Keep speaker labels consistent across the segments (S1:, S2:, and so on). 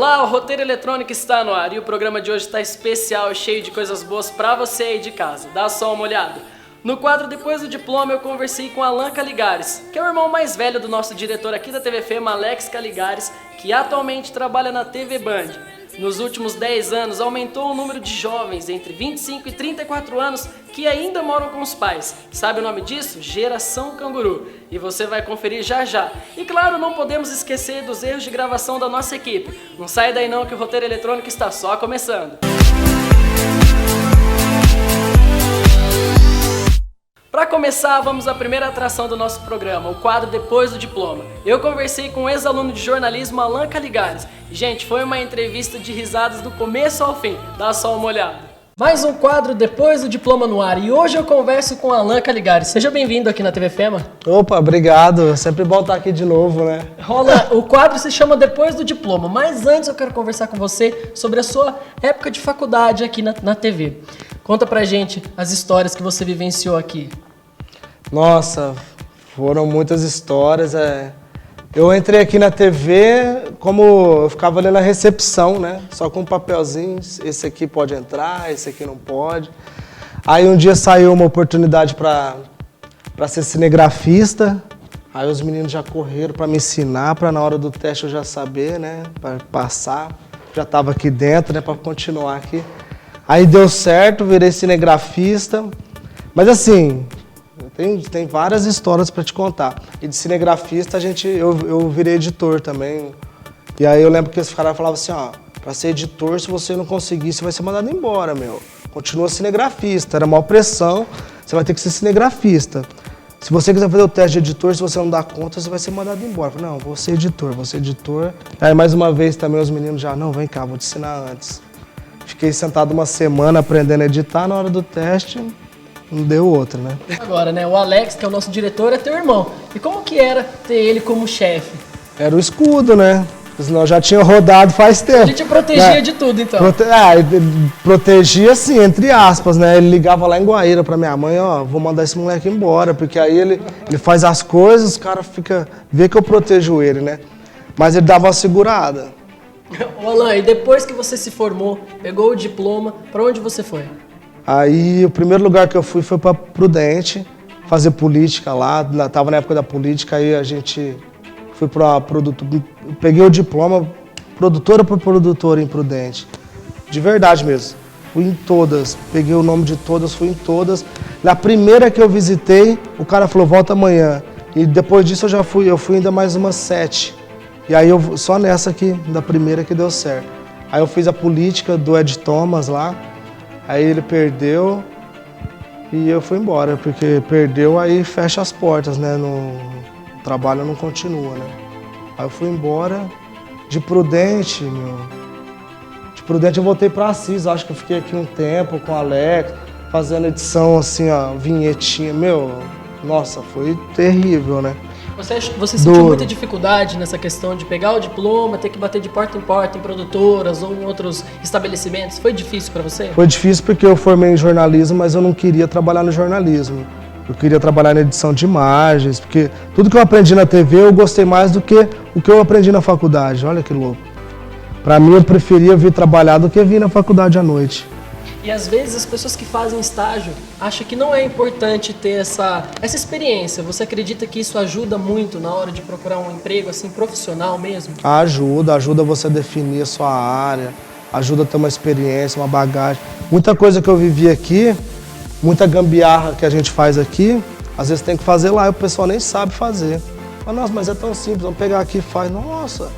S1: Olá, o Roteiro Eletrônico está no ar e o programa de hoje está especial e cheio de coisas boas pra você aí de casa. Dá só uma olhada. No quadro Depois do Diploma eu conversei com Alan Caligares, que é o irmão mais velho do nosso diretor aqui da TV Fema, Alex Caligares, que atualmente trabalha na TV Band. Nos últimos 10 anos aumentou o número de jovens entre 25 e 34 anos que ainda moram com os pais. Sabe o nome disso? Geração Canguru. E você vai conferir já já. E claro, não podemos esquecer dos erros de gravação da nossa equipe. Não sai daí não que o Roteiro Eletrônico está só começando. Para começar, vamos à primeira atração do nosso programa, o quadro Depois do Diploma. Eu conversei com o ex-aluno de jornalismo Alan Caligares. Gente, foi uma entrevista de risadas do começo ao fim. Dá só uma olhada. Mais um quadro Depois do Diploma no ar e hoje eu converso com Alan Caligares. Seja bem-vindo aqui na TV Fema.
S2: Opa, obrigado. Sempre bom estar aqui de novo, né?
S1: Alan, o quadro se chama Depois do Diploma, mas antes eu quero conversar com você sobre a sua época de faculdade aqui na TV. Conta pra gente as histórias que você vivenciou aqui.
S2: Nossa, foram muitas histórias. Eu entrei aqui na TV como eu ficava ali na recepção, né? Só com um papelzinho, esse aqui pode entrar, esse aqui não pode. Aí um dia saiu uma oportunidade para ser cinegrafista. Aí os meninos já correram para me ensinar, para na hora do teste eu já saber, né? Para passar. Já estava aqui dentro, né? Para continuar aqui. Aí deu certo, virei cinegrafista. Mas assim, tem várias histórias para te contar. E de cinegrafista eu virei editor também. E aí eu lembro que os caras falavam assim, ó, para ser editor, se você não conseguir, você vai ser mandado embora, meu. Continua cinegrafista, era maior pressão, você vai ter que ser cinegrafista. Se você quiser fazer o teste de editor, se você não dá conta, você vai ser mandado embora. Eu falei, não, vou ser editor. Aí mais uma vez também os meninos já, não, vem cá, vou te ensinar antes. Fiquei sentado uma semana aprendendo a editar, na hora do teste não deu outra, né?
S1: Agora, né, o Alex, que é o nosso diretor, é teu irmão. E como que era ter ele como chefe?
S2: Era o escudo, né? Senão eu já tinha rodado faz tempo.
S1: Ele te protegia de tudo, então?
S2: Protegia assim, entre aspas, né? Ele ligava lá em Guaíra pra minha mãe, ó, vou mandar esse moleque embora, porque aí ele faz as coisas, os caras vê que eu protejo ele, né? Mas ele dava uma segurada.
S1: Ô Alan, e depois que você se formou, pegou o diploma, pra onde você foi?
S2: Aí o primeiro lugar que eu fui foi pra Prudente, fazer política lá, tava na época da política, aí a gente fui pra produtora, peguei o diploma, produtora por produtora em Prudente, de verdade mesmo, fui em todas, peguei o nome de todas, fui em todas. Na primeira que eu visitei, o cara falou, volta amanhã, e depois disso eu fui ainda mais umas 7. E aí, só nessa aqui, da primeira que deu certo. Aí eu fiz a política do Ed Thomas lá, aí ele perdeu e eu fui embora, porque perdeu, aí fecha as portas, né? O trabalho não continua, né? Aí eu fui embora, de Prudente, eu voltei pra Assis, acho que eu fiquei aqui um tempo com o Alex, fazendo edição assim, ó, vinhetinha, nossa, foi terrível, né?
S1: Você sentiu muita dificuldade nessa questão de pegar o diploma, ter que bater de porta em produtoras ou em outros estabelecimentos? Foi difícil para você?
S2: Foi difícil porque eu formei em jornalismo, mas eu não queria trabalhar no jornalismo. Eu queria trabalhar na edição de imagens, porque tudo que eu aprendi na TV eu gostei mais do que o que eu aprendi na faculdade. Olha que louco. Para mim, eu preferia vir trabalhar do que vir na faculdade à noite.
S1: E às vezes as pessoas que fazem estágio acham que não é importante ter essa experiência. Você acredita que isso ajuda muito na hora de procurar um emprego assim profissional mesmo?
S2: Ajuda você a definir a sua área, ajuda a ter uma experiência, uma bagagem. Muita coisa que eu vivi aqui, muita gambiarra que a gente faz aqui, às vezes tem que fazer lá e o pessoal nem sabe fazer. Fala, nossa, mas é tão simples, vamos pegar aqui e faz. Nossa,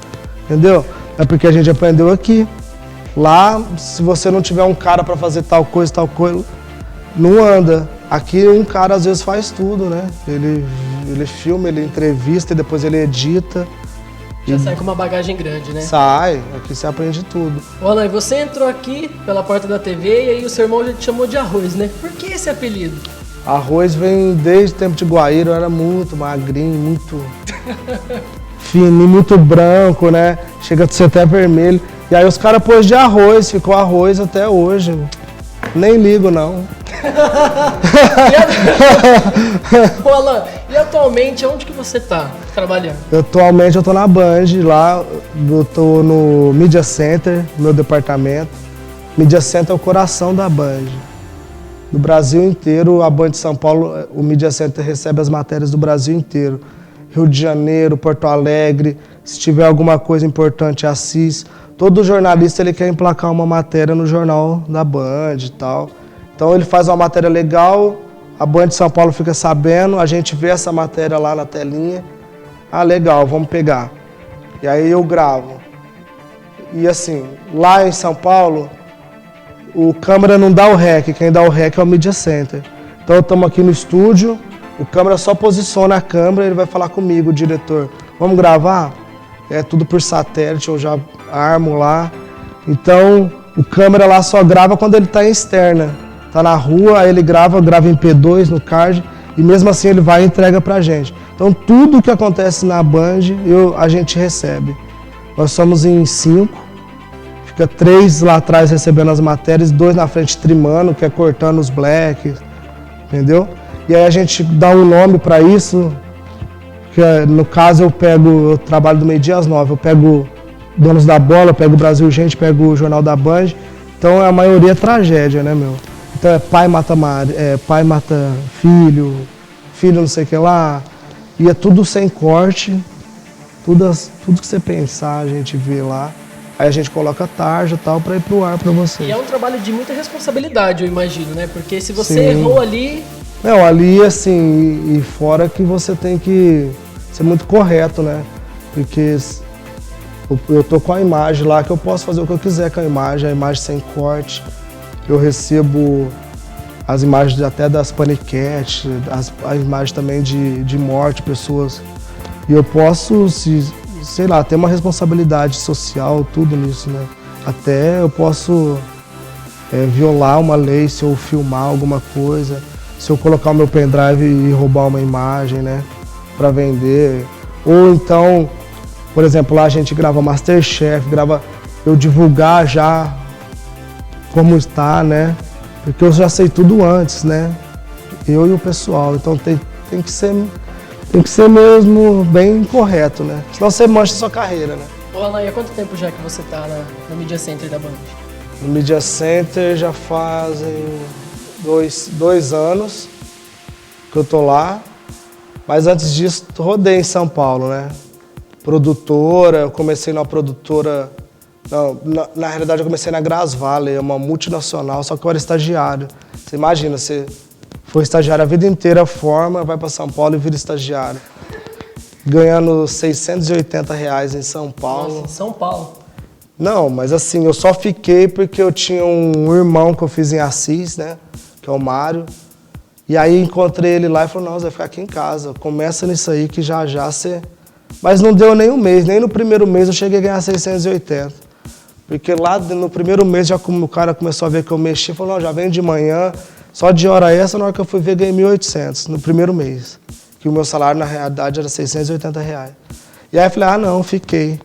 S2: entendeu? É porque a gente aprendeu aqui. Lá, se você não tiver um cara para fazer tal coisa, não anda. Aqui um cara às vezes faz tudo, né? Ele filma, ele entrevista e depois ele edita.
S1: Já sai com uma bagagem grande, né?
S2: Sai, aqui você aprende tudo.
S1: Ô Alan, você entrou aqui pela porta da TV e aí o seu irmão já te chamou de Arroz, né? Por que esse apelido?
S2: Arroz vem desde o tempo de Guaíra, eu era muito magrinho, muito fininho, muito branco, né? Chega a ser até vermelho. E aí os caras pôs de Arroz, ficou Arroz até hoje. Nem ligo, não.
S1: Ô Alan, e atualmente onde que você tá? trabalhando?
S2: Atualmente eu tô na Band, lá eu tô no Media Center, meu departamento. Media Center é o coração da Band. No Brasil inteiro, a Band de São Paulo, o Media Center recebe as matérias do Brasil inteiro. Rio de Janeiro, Porto Alegre, se tiver alguma coisa importante, Assis. Todo jornalista ele quer emplacar uma matéria no jornal da Band e tal. Então ele faz uma matéria legal, a Band de São Paulo fica sabendo, a gente vê essa matéria lá na telinha. Ah, legal, vamos pegar. E aí eu gravo. E assim, lá em São Paulo, o câmera não dá o REC, quem dá o REC é o Media Center. Então estamos aqui no estúdio, o câmera só posiciona a câmera e ele vai falar comigo, o diretor. Vamos gravar? É tudo por satélite, eu já armo lá. Então o câmera lá só grava quando ele está em externa. Está na rua, aí ele grava em P2 no card e mesmo assim ele vai e entrega pra gente. Então tudo que acontece na Band a gente recebe. Nós somos em 5, fica 3 lá atrás recebendo as matérias, 2 na frente trimando, que é cortando os blacks, entendeu? E aí a gente dá um nome para isso, que no caso eu trabalho do meio-dia às 9, eu pego Donos da Bola, pego o Brasil Gente, pego o Jornal da Band, então a maioria é tragédia, né, meu? Então é pai mata filho, filho não sei o que lá, e é tudo sem corte, tudo que você pensar a gente vê lá. Aí a gente coloca tarja e tal pra ir pro ar pra você.
S1: E é um trabalho de muita responsabilidade, eu imagino, né? Porque se você errou ali...
S2: Não, ali assim, e fora que você tem que ser muito correto, né? Porque eu tô com a imagem lá que eu posso fazer o que eu quiser com a imagem sem corte. Eu recebo as imagens até das paniquetes, as imagens também de morte, pessoas. E eu posso, sei lá, ter uma responsabilidade social, tudo nisso, né? Até eu posso violar uma lei se eu filmar alguma coisa, se eu colocar o meu pendrive e roubar uma imagem, né? Pra vender. Ou então, por exemplo, lá a gente grava Masterchef, eu divulgar já como está, né? Porque eu já sei tudo antes, né? Eu e o pessoal. Então tem que ser mesmo bem correto, né? Senão você mancha a sua carreira, né?
S1: Ô Alan, e há quanto tempo já que você tá no Media Center da Band?
S2: No Media Center já fazem 2 anos que eu tô lá. Mas antes disso, rodei em São Paulo, né? Produtora, eu comecei numa produtora... Não, na realidade eu comecei na Gras Valley, é uma multinacional, só que eu era estagiário. Você imagina, você foi estagiário a vida inteira, forma, vai para São Paulo e vira estagiário. Ganhando R$680 em São Paulo.
S1: Nossa, em São Paulo?
S2: Não, mas assim, eu só fiquei porque eu tinha um irmão que eu fiz em Assis, né? Que é o Mário. E aí encontrei ele lá e falou, não, você vai ficar aqui em casa, começa nisso aí que já você... Mas não deu nem um mês, nem no primeiro mês eu cheguei a ganhar 680. Porque lá no primeiro mês já o cara começou a ver que eu mexi, falou, não, já vem de manhã, só de hora extra, na hora que eu fui ver ganhei 1.800 no primeiro mês. Que o meu salário na realidade era R$680. E aí eu falei, não, fiquei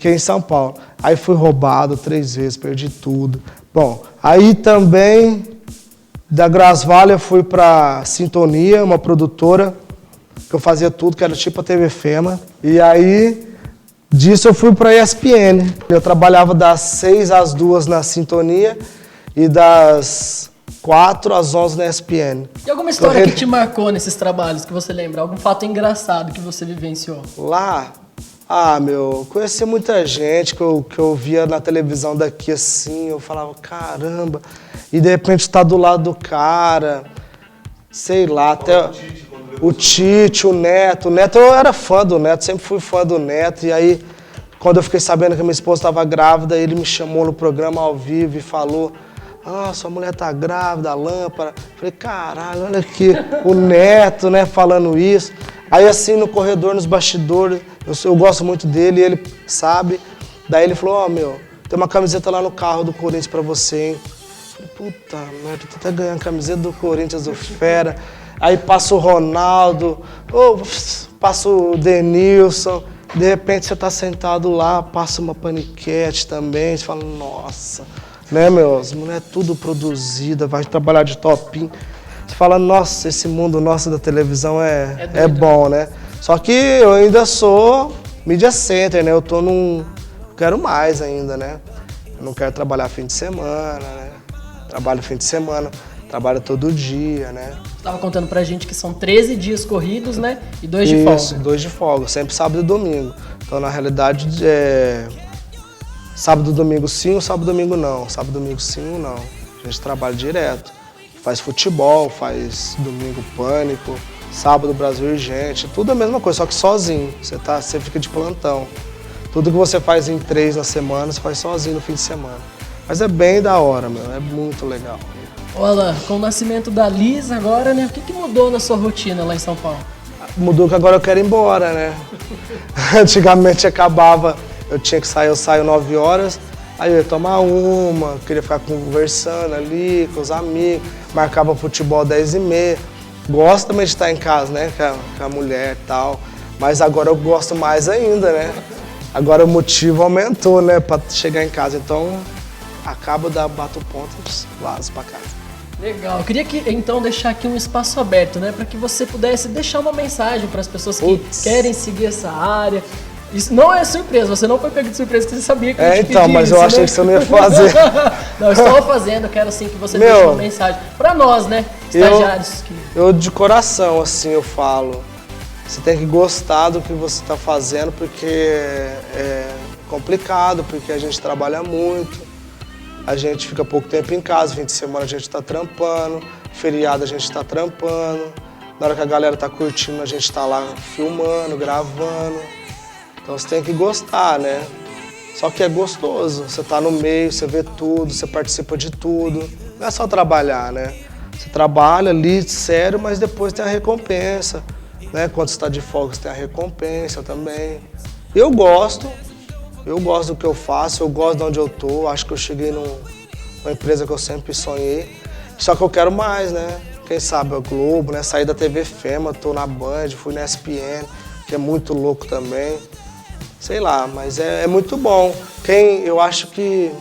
S2: em São Paulo. Aí fui roubado 3 vezes, perdi tudo. Bom, aí também da Gras Valley eu fui pra Sintonia, uma produtora, que eu fazia tudo, que era tipo a TV Fema. E aí, disso eu fui pra ESPN. Eu trabalhava das 6 às 2 na Sintonia e das 4 às 11 na ESPN.
S1: E alguma história que te marcou nesses trabalhos, que você lembra? Algum fato engraçado que você vivenciou?
S2: Lá? Conheci muita gente que eu via na televisão daqui assim, eu falava, caramba. E de repente tá do lado do cara, sei lá, até... O Tite, o Neto. O Neto, eu era fã do Neto, sempre fui fã do Neto. E aí, quando eu fiquei sabendo que a minha esposa estava grávida, ele me chamou no programa ao vivo e falou, sua mulher tá grávida, a Lâmpada. Falei, caralho, olha aqui, o Neto, né, falando isso. Aí assim, no corredor, nos bastidores, eu gosto muito dele e ele sabe. Daí ele falou, tem uma camiseta lá no carro do Corinthians pra você, hein. Falei, puta merda, tô até ganhando a camiseta do Corinthians, do Fera. Aí passa o Ronaldo, passa o Denilson, de repente você tá sentado lá, passa uma paniquete também, você fala, nossa, né, as mulheres tudo produzida, vai trabalhar de topinho. Você fala, nossa, esse mundo nosso da televisão é bom, né? Só que eu ainda sou media center, né? Eu quero mais ainda, né? Eu não quero trabalhar fim de semana, né? Trabalho fim de semana, trabalho todo dia, né?
S1: Você tava contando pra gente que são 13 dias corridos, né? E 2 de folga.
S2: Isso, 2 de folga, sempre sábado e domingo. Então, na realidade, sábado e domingo sim, ou sábado e domingo não. Sábado e domingo sim ou não. A gente trabalha direto. Faz futebol, faz domingo pânico, sábado Brasil Urgente, tudo a mesma coisa, só que sozinho. Você fica de plantão. Tudo que você faz em 3 na semana, você faz sozinho no fim de semana. Mas é bem da hora, meu, é muito legal.
S1: Ô Alan, com o nascimento da Liz agora, né? O que mudou na sua rotina lá em São Paulo?
S2: Mudou que agora eu quero ir embora, né? Antigamente acabava, eu saio 9 horas, aí eu ia tomar uma, queria ficar conversando ali com os amigos, marcava futebol 10h30. Gosto também de estar em casa, né? Com a mulher e tal, mas agora eu gosto mais ainda, né? Agora o motivo aumentou, né? Pra chegar em casa, então bato o ponto e vazo pra casa.
S1: Legal. Eu queria então deixar aqui um espaço aberto, né, para que você pudesse deixar uma mensagem para as pessoas que querem seguir essa área. Isso não é surpresa, você não foi pego de surpresa, que você sabia que eu ia te pedir
S2: mas
S1: isso,
S2: eu achei que você não ia fazer.
S1: Não, eu estou fazendo, eu quero sim que você deixe uma mensagem para nós, né, estagiários.
S2: Eu de coração, assim, eu falo, você tem que gostar do que você está fazendo, porque é complicado, porque a gente trabalha muito. A gente fica pouco tempo em casa, fim de semana a gente está trampando, feriado a gente está trampando, na hora que a galera está curtindo a gente está lá filmando, gravando. Então você tem que gostar, né? Só que é gostoso, você tá no meio, você vê tudo, você participa de tudo. Não é só trabalhar, né? Você trabalha ali, sério, mas depois tem a recompensa, né? Quando você está de folga, você tem a recompensa também. Eu gosto do que eu faço, eu gosto de onde eu tô, acho que eu cheguei numa empresa que eu sempre sonhei. Só que eu quero mais, né? Quem sabe a Globo, né? Saí da TV Fema, tô na Band, fui na ESPN, que é muito louco também. Sei lá, mas é muito bom. Eu acho que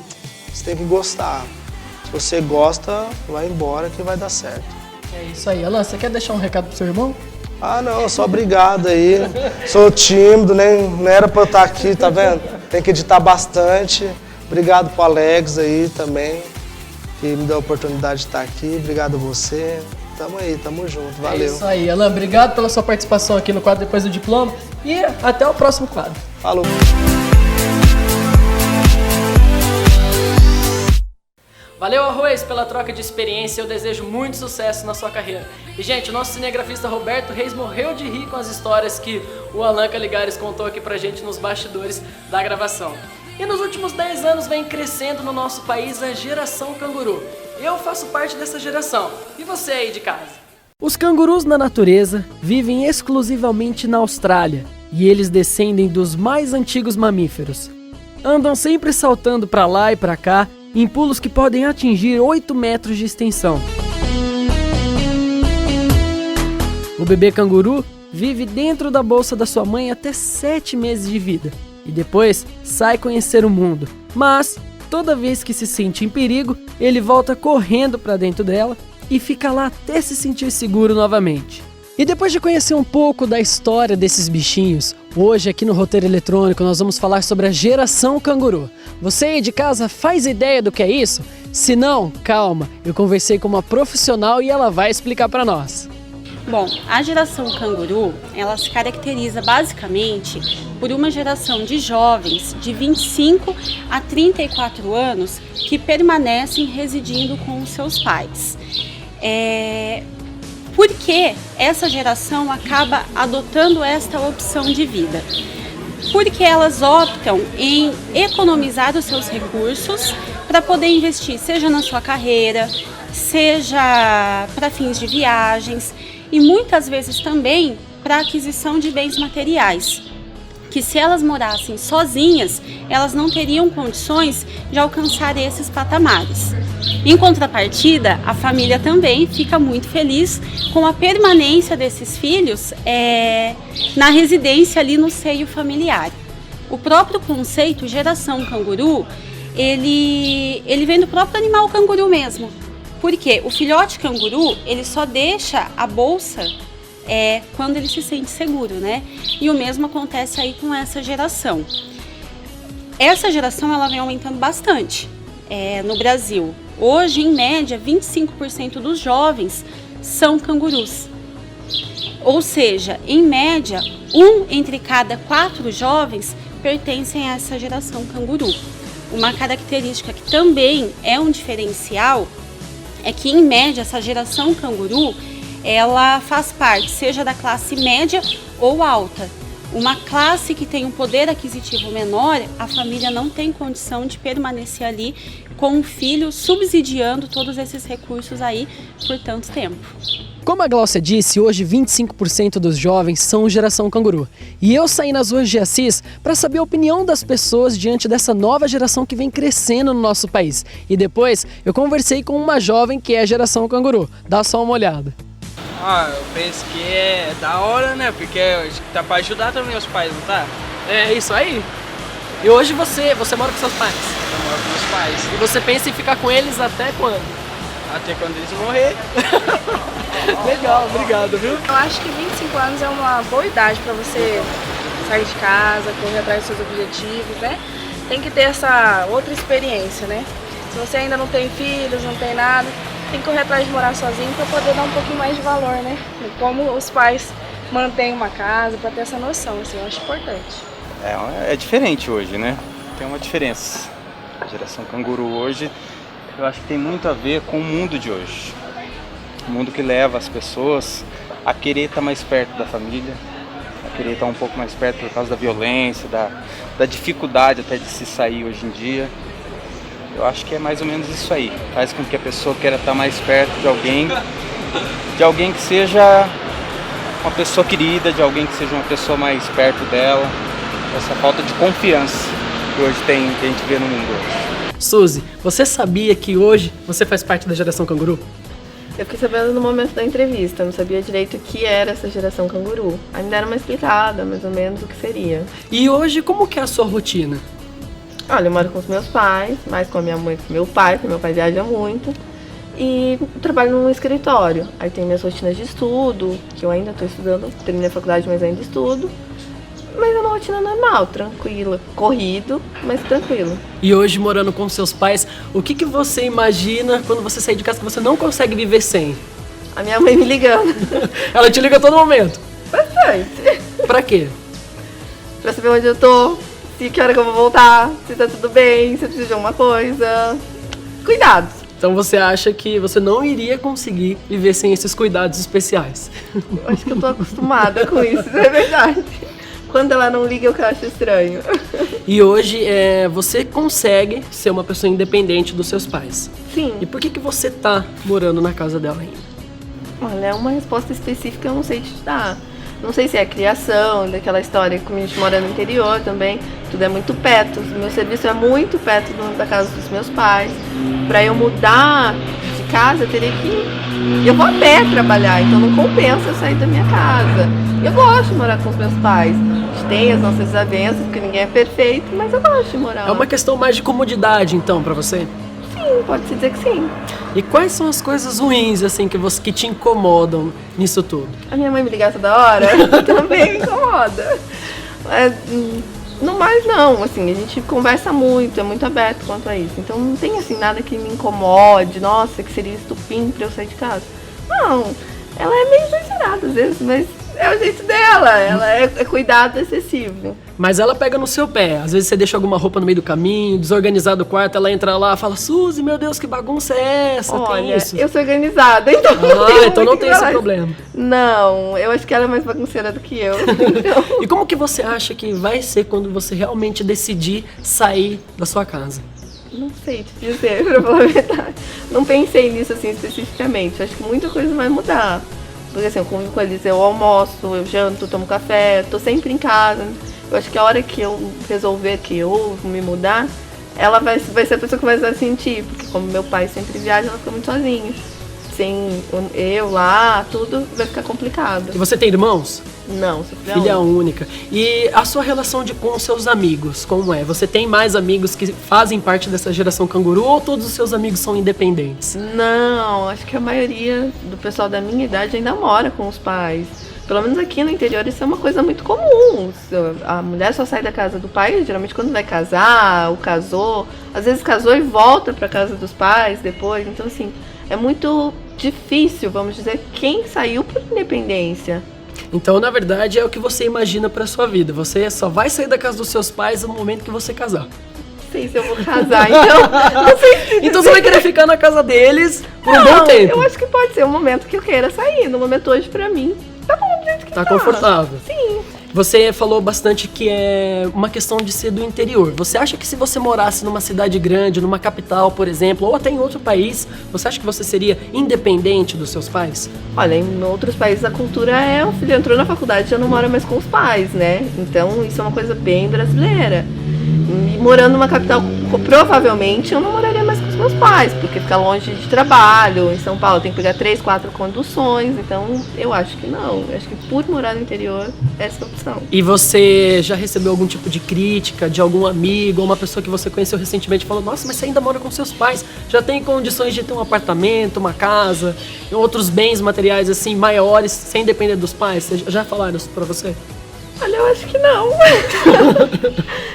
S2: você tem que gostar. Se você gosta, vai embora que vai dar certo.
S1: É isso aí. Alan, você quer deixar um recado pro seu irmão?
S2: Ah, não, só obrigado aí. Sou tímido, não era pra eu estar aqui, tá vendo? Tem que editar bastante. Obrigado pro Alex aí também, que me deu a oportunidade de estar aqui. Obrigado a você. Tamo aí, tamo junto. Valeu.
S1: É isso aí, Alan. Obrigado pela sua participação aqui no quadro Depois do Diploma. E até o próximo quadro.
S2: Falou.
S1: Valeu, Arroz, pela troca de experiência. Eu desejo muito sucesso na sua carreira. E, gente, o nosso cinegrafista Roberto Reis morreu de rir com as histórias que o Alan Caligares contou aqui pra gente nos bastidores da gravação. E nos últimos 10 anos vem crescendo no nosso país a geração canguru. Eu faço parte dessa geração. E você aí de casa? Os cangurus na natureza vivem exclusivamente na Austrália. E eles descendem dos mais antigos mamíferos. Andam sempre saltando pra lá e pra cá, em pulos que podem atingir 8 metros de extensão. O bebê canguru vive dentro da bolsa da sua mãe até 7 meses de vida e depois sai conhecer o mundo. Mas, toda vez que se sente em perigo, ele volta correndo para dentro dela e fica lá até se sentir seguro novamente. E depois de conhecer um pouco da história desses bichinhos, hoje aqui no Roteiro Eletrônico nós vamos falar sobre a geração canguru. Você aí de casa faz ideia do que é isso? Se não, calma, eu conversei com uma profissional e ela vai explicar para nós.
S3: Bom, a geração canguru, ela se caracteriza basicamente por uma geração de jovens de 25 a 34 anos que permanecem residindo com os seus pais. Por que essa geração acaba adotando esta opção de vida? Porque elas optam em economizar os seus recursos para poder investir, seja na sua carreira, seja para fins de viagens e muitas vezes também para aquisição de bens materiais, que se elas morassem sozinhas, elas não teriam condições de alcançar esses patamares. Em contrapartida, a família também fica muito feliz com a permanência desses filhos na residência ali no seio familiar. O próprio conceito geração canguru, ele vem do próprio animal canguru mesmo. Porque o filhote canguru, ele só deixa a bolsa é quando ele se sente seguro, né? E o mesmo acontece aí com essa geração. Essa geração ela vem aumentando bastante no Brasil. Hoje, em média, 25% dos jovens são cangurus. Ou seja, em média, 1 entre cada 4 jovens pertencem a essa geração canguru. Uma característica que também é um diferencial é que, em média, essa geração canguru, ela faz parte, seja da classe média ou alta. Uma classe que tem um poder aquisitivo menor, a família não tem condição de permanecer ali com o filho, subsidiando todos esses recursos aí por tanto tempo.
S1: Como a Gláucia disse, hoje 25% dos jovens são geração canguru. E eu saí nas ruas de Assis para saber a opinião das pessoas diante dessa nova geração que vem crescendo no nosso país. E depois eu conversei com uma jovem que é geração canguru. Dá só uma olhada.
S4: Eu penso que é da hora, né? Porque tá pra ajudar também os pais, não tá?
S1: É isso aí. E hoje você mora com seus pais?
S4: Eu moro com os pais.
S1: E você pensa em ficar com eles até quando?
S4: Até quando eles morrer.
S1: Legal, obrigado, viu?
S5: Eu acho que 25 anos é uma boa idade para você sair de casa, correr atrás dos seus objetivos, né? Tem que ter essa outra experiência, né? Se você ainda não tem filhos, não tem nada, tem que correr atrás de morar sozinho para poder dar um pouquinho mais de valor, né? E como os pais mantêm uma casa, para ter essa noção, assim, eu acho importante.
S6: É diferente hoje, né? Tem uma diferença. A geração canguru hoje, eu acho que tem muito a ver com o mundo de hoje. O mundo que leva as pessoas a querer estar mais perto da família, a querer estar um pouco mais perto por causa da violência, da dificuldade até de se sair hoje em dia. Eu acho que é mais ou menos isso aí. Faz com que a pessoa queira estar mais perto de alguém que seja uma pessoa querida, de alguém que seja uma pessoa mais perto dela. Essa falta de confiança que hoje que a gente vê no mundo hoje.
S1: Suzy, você sabia que hoje você faz parte da geração canguru?
S7: Eu fiquei sabendo no momento da entrevista, não sabia direito o que era essa geração canguru. Aí me deram uma explicada, mais ou menos, o que seria.
S1: E hoje, como que é a sua rotina?
S7: Olha, eu moro com os meus pais, mais com a minha mãe e com meu pai, porque meu pai viaja muito. E eu trabalho num escritório. Aí tem minhas rotinas de estudo, que eu ainda estou estudando, terminei a faculdade, mas ainda estudo. Mas é uma rotina normal, tranquila, corrido, mas tranquilo.
S1: E hoje, morando com seus pais, o que você imagina quando você sair de casa que você não consegue viver sem?
S7: A minha mãe me ligando.
S1: Ela te liga a todo momento?
S7: Bastante.
S1: Pra quê?
S7: Pra saber onde eu tô, se que hora que eu vou voltar, se tá tudo bem, se eu preciso de alguma coisa. Cuidados.
S1: Então você acha que você não iria conseguir viver sem esses cuidados especiais?
S7: Eu acho que eu tô acostumada com isso, é verdade. Quando ela não liga, eu acho estranho.
S1: E hoje você consegue ser uma pessoa independente dos seus pais.
S7: Sim.
S1: E por que você tá morando na casa dela ainda?
S7: Olha, é uma resposta específica eu não sei te dar. Não sei se é a criação, daquela história, como a gente mora no interior também, tudo é muito perto. O meu serviço é muito perto da casa dos meus pais. Pra eu mudar de casa, eu teria que... Eu vou a pé trabalhar, então não compensa eu sair da minha casa. Eu gosto de morar com os meus pais. A gente tem as nossas desavenças, porque ninguém é perfeito, mas eu gosto de morar lá.
S1: É uma questão mais de comodidade, então, pra você?
S7: Sim, pode-se dizer que sim.
S1: E quais são as coisas ruins, assim, que te incomodam nisso tudo?
S7: A minha mãe me ligar toda hora também me incomoda. Mas, no mais não, assim, a gente conversa muito, é muito aberto quanto a isso. Então não tem assim nada que me incomode, nossa, que seria estupim pra eu sair de casa. Não, ela é meio exagerada às vezes, mas é o jeito dela, ela é cuidado excessivo.
S1: Mas ela pega no seu pé, às vezes você deixa alguma roupa no meio do caminho, desorganizado o quarto, ela entra lá e fala, Suzy, meu Deus, que bagunça é essa?
S7: Olha,
S1: tem isso?
S7: eu sou organizada, então
S1: então não tem esse problema.
S7: Não, eu acho que ela é mais bagunceira do que eu. Então...
S1: E como que você acha que vai ser quando você realmente decidir sair da sua casa?
S7: Não sei te dizer, pra falar a verdade. Não pensei nisso assim especificamente, acho que muita coisa vai mudar. Porque assim, eu convivo com eles, eu almoço, eu janto, tomo café, tô sempre em casa. Eu acho que a hora que eu resolver que eu vou me mudar, ela vai ser a pessoa que vai sentir. Porque como meu pai sempre viaja, ela fica muito sozinha. Sem eu lá, tudo vai ficar complicado.
S1: E você tem irmãos?
S7: Não, sou
S1: Filha única. E a sua relação com os seus amigos, como é? Você tem mais amigos que fazem parte dessa geração canguru ou todos os seus amigos são independentes?
S7: Não, acho que a maioria do pessoal da minha idade ainda mora com os pais. Pelo menos aqui no interior isso é uma coisa muito comum. A mulher só sai da casa do pai, geralmente quando vai casar, ou casou. Às vezes casou e volta para casa dos pais depois. Então, assim, é muito difícil, vamos dizer, quem saiu por independência.
S1: Então, na verdade, é o que você imagina pra sua vida. Você só vai sair da casa dos seus pais no momento que você casar.
S7: Não sei se eu vou casar, então... Não sei se
S1: Então você vai querer ficar na casa deles por um bom tempo.
S7: Eu acho que pode ser o momento que eu queira sair. No momento hoje, pra mim, tá bom do jeito que tá.
S1: Tá confortável.
S7: Sim.
S1: Você falou bastante que é uma questão de ser do interior. Você acha que se você morasse numa cidade grande, numa capital, por exemplo, ou até em outro país, você acha que você seria independente dos seus pais?
S7: Olha, em outros países a cultura é o filho entrou na faculdade e já não mora mais com os pais, né? Então isso é uma coisa bem brasileira. E morando numa capital, provavelmente eu não moraria mais com os meus pais, porque fica longe de trabalho. Em São Paulo tem que pegar 3, 4 conduções, então eu acho que não. Eu acho que por morar no interior, essa é a opção.
S1: E você já recebeu algum tipo de crítica de algum amigo ou uma pessoa que você conheceu recentemente e falou: nossa, mas você ainda mora com seus pais, já tem condições de ter um apartamento, uma casa, outros bens materiais assim maiores, sem depender dos pais? Já falaram isso pra você?
S7: Olha, eu acho que não.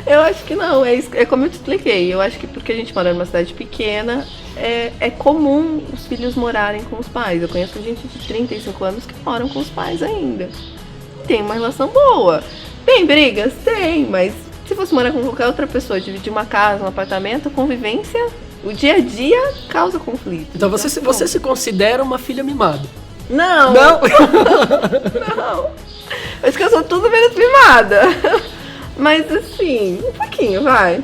S7: Eu acho que não. É como eu te expliquei. Eu acho que porque a gente mora numa cidade pequena, é comum os filhos morarem com os pais. Eu conheço gente de 35 anos que moram com os pais ainda. Tem uma relação boa. Tem brigas? Tem, mas se fosse morar com qualquer outra pessoa, dividir uma casa, um apartamento, a convivência, o dia a dia causa conflito.
S1: Então você se considera uma filha mimada?
S7: Não!
S1: Não?
S7: Não! Acho que eu sou tudo menos mimada. Mas assim, um pouquinho, vai.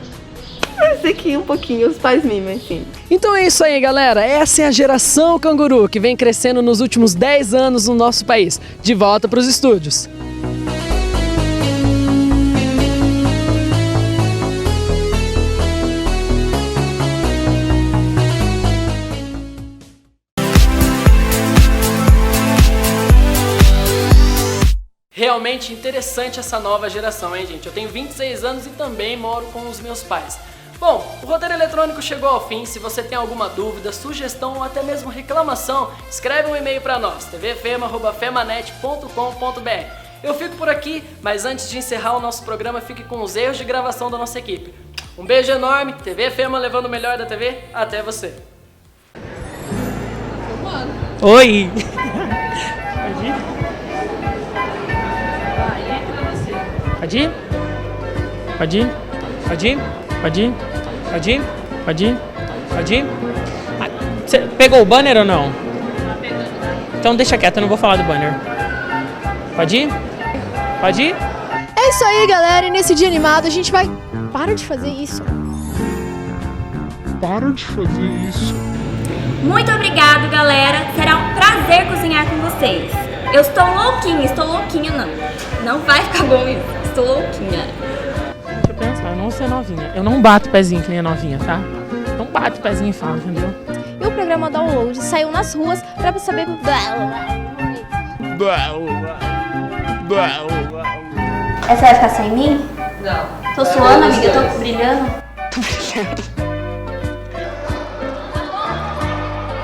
S7: Vai ser que um pouquinho os pais mimam, sim.
S1: Então é isso aí, galera. Essa é a geração canguru que vem crescendo nos últimos 10 anos no nosso país. De volta para os estúdios. Realmente interessante essa nova geração, hein, gente? Eu tenho 26 anos e também moro com os meus pais. Bom, o roteiro eletrônico chegou ao fim. Se você tem alguma dúvida, sugestão ou até mesmo reclamação, escreve um e-mail para nós, tvfema@femanet.com.br. Eu fico por aqui, mas antes de encerrar o nosso programa, fique com os erros de gravação da nossa equipe. Um beijo enorme, TV Fema levando o melhor da TV até você. Oi! Pode ir? Pode ir? Pode ir? Pode ir? Pode ir? Pode ir? Pode ir? Você pegou o banner ou não? Então deixa quieto, eu não vou falar do banner. Pode ir? Pode ir?
S8: É isso aí, galera, e nesse dia animado a gente vai... Para de fazer isso.
S9: Para de fazer isso.
S10: Muito obrigado, galera. Será um prazer cozinhar com vocês. Eu estou louquinha não. Não vai ficar bom isso. Estou louquinha.
S11: Deixa eu pensar, eu não sou novinha. Eu não bato pezinho que nem a novinha, tá? Não bato pezinho e fala, entendeu?
S8: E o programa Download saiu nas ruas pra saber...
S10: Essa vai ficar sem mim? Não. Tô suando, amiga? Tô brilhando?
S8: Tô brilhando.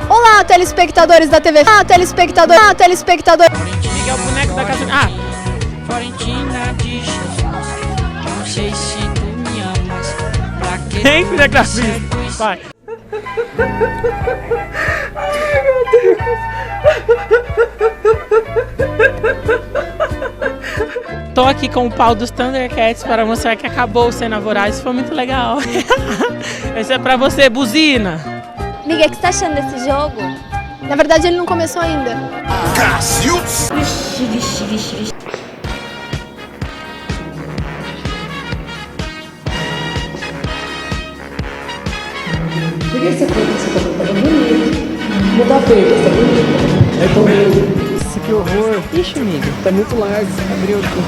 S8: Olá, telespectadores da TV. Olá, telespectador. Olá, telespectador.
S11: Miguel, o boneco da casa... Ah! Florentina de Jesus, não sei se tu me amas. Pra que... Quem filha grafista? Vai.
S7: Ai, meu Deus.
S11: Tô aqui com o pau dos Thundercats para mostrar que acabou o Cena Voraz. Foi muito legal. Esse é pra você, buzina.
S8: Miguel, o que você tá achando desse jogo? Na verdade, ele não começou ainda.
S9: Cacildes!
S10: Vixe.
S12: Por que essa coisa tá bonita? Não tá feita, tá bonita. É tão lindo.
S1: Nossa, que horror. Ixi, amigo, tá muito largo. Abriu aqui.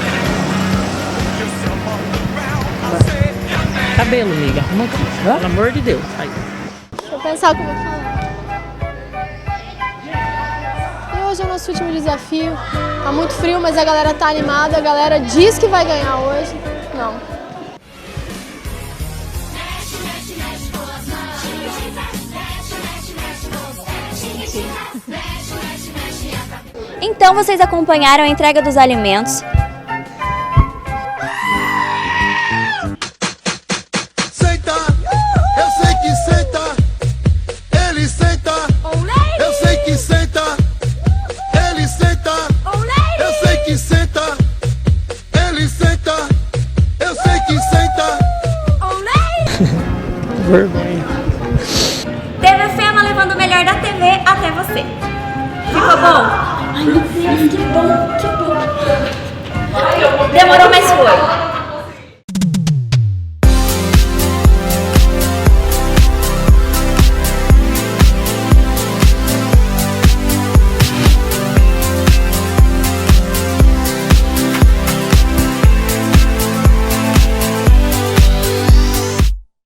S1: Cabelo, amiga. Arruma aqui. Pelo amor de Deus. Aí.
S8: Deixa eu pensar o que eu vou falar. E hoje é o nosso último desafio. Tá muito frio, mas a galera tá animada. A galera diz que vai ganhar hoje. Não.
S10: Então vocês acompanharam a entrega dos alimentos.
S9: Senta, eu sei que senta, ele senta, eu sei que senta, ele senta, eu sei que senta, ele senta, eu sei que senta.
S11: Vergonha.
S10: TV Fema levando o melhor da TV até você. Ficou bom? Ai meu Deus, que bom, que bom. Demorou, mas foi.